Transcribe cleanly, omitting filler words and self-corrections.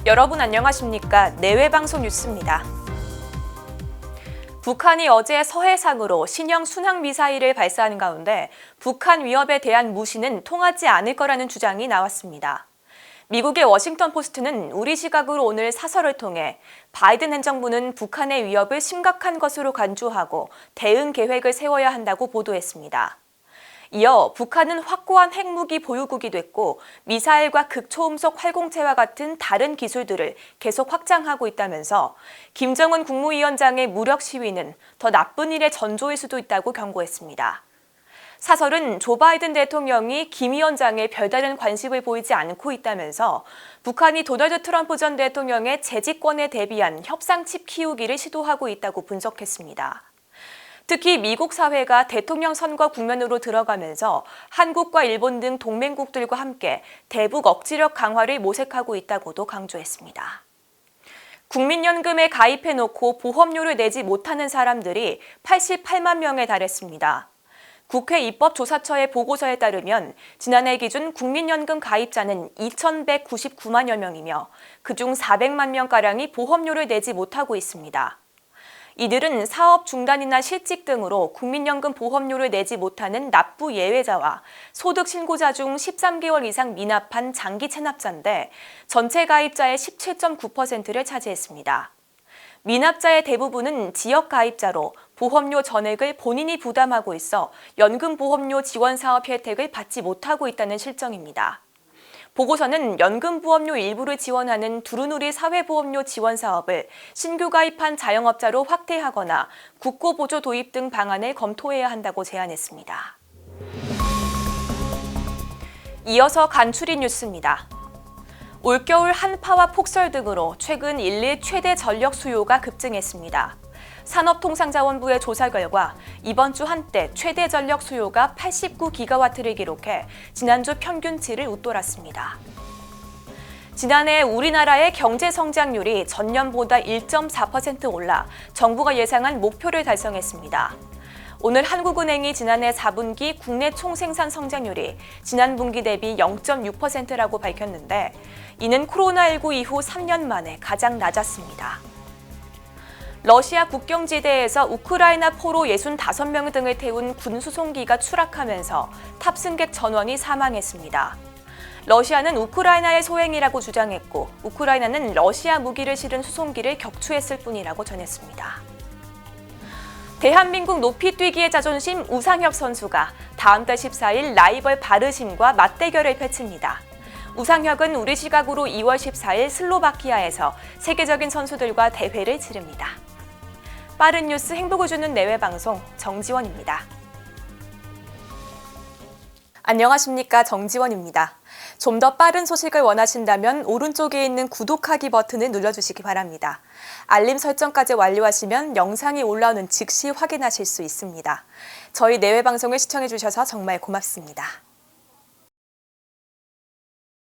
여러분 안녕하십니까? 내외방송 뉴스입니다. 북한이 어제 서해상으로 신형 순항미사일을 발사하는 가운데 북한 위협에 대한 무시는 통하지 않을 거라는 주장이 나왔습니다. 미국의 워싱턴 포스트는 우리 시각으로 오늘 사설을 통해 바이든 행정부는 북한의 위협을 심각한 것으로 간주하고 대응 계획을 세워야 한다고 보도했습니다. 이어 북한은 확고한 핵무기 보유국이 됐고 미사일과 극초음속 활공체와 같은 다른 기술들을 계속 확장하고 있다면서 김정은 국무위원장의 무력 시위는 더 나쁜 일의 전조일 수도 있다고 경고했습니다. 사설은 조 바이든 대통령이 김 위원장에 별다른 관심을 보이지 않고 있다면서 북한이 도널드 트럼프 전 대통령의 재집권에 대비한 협상칩 키우기를 시도하고 있다고 분석했습니다. 특히 미국 사회가 대통령 선거 국면으로 들어가면서 한국과 일본 등 동맹국들과 함께 대북 억지력 강화를 모색하고 있다고도 강조했습니다. 국민연금에 가입해놓고 보험료를 내지 못하는 사람들이 88만 명에 달했습니다. 국회 입법조사처의 보고서에 따르면 지난해 기준 국민연금 가입자는 2,199만여 명이며 그중 400만 명가량이 보험료를 내지 못하고 있습니다. 이들은 사업 중단이나 실직 등으로 국민연금 보험료를 내지 못하는 납부 예외자와 소득 신고자 중 13개월 이상 미납한 장기 체납자인데 전체 가입자의 17.9%를 차지했습니다. 미납자의 대부분은 지역 가입자로 보험료 전액을 본인이 부담하고 있어 연금보험료 지원사업 혜택을 받지 못하고 있다는 실정입니다. 보고서는 연금보험료 일부를 지원하는 두루누리 사회보험료 지원 사업을 신규 가입한 자영업자로 확대하거나 국고보조 도입 등 방안을 검토해야 한다고 제안했습니다. 이어서 간추린 뉴스입니다. 올겨울 한파와 폭설 등으로 최근 일일 최대 전력 수요가 급증했습니다. 산업통상자원부의 조사 결과 이번 주 한때 최대 전력 수요가 89기가와트를 기록해 지난주 평균치를 웃돌았습니다. 지난해 우리나라의 경제 성장률이 전년보다 1.4% 올라 정부가 예상한 목표를 달성했습니다. 오늘 한국은행이 지난해 4분기 국내 총생산 성장률이 지난 분기 대비 0.6%라고 밝혔는데 이는 코로나19 이후 3년 만에 가장 낮았습니다. 러시아 국경지대에서 우크라이나 포로 65명 등을 태운 군 수송기가 추락하면서 탑승객 전원이 사망했습니다. 러시아는 우크라이나의 소행이라고 주장했고 우크라이나는 러시아 무기를 실은 수송기를 격추했을 뿐이라고 전했습니다. 대한민국 높이뛰기의 자존심 우상혁 선수가 다음 달 14일 라이벌 바르심과 맞대결을 펼칩니다. 우상혁은 우리 시각으로 2월 14일 슬로바키아에서 세계적인 선수들과 대회를 치릅니다. 빠른 뉴스 행복을 주는 내외방송 정지원입니다. 안녕하십니까, 정지원입니다. 좀 더 빠른 소식을 원하신다면 오른쪽에 있는 구독하기 버튼을 눌러주시기 바랍니다. 알림 설정까지 완료하시면 영상이 올라오는 즉시 확인하실 수 있습니다. 저희 내외방송을 시청해주셔서 정말 고맙습니다.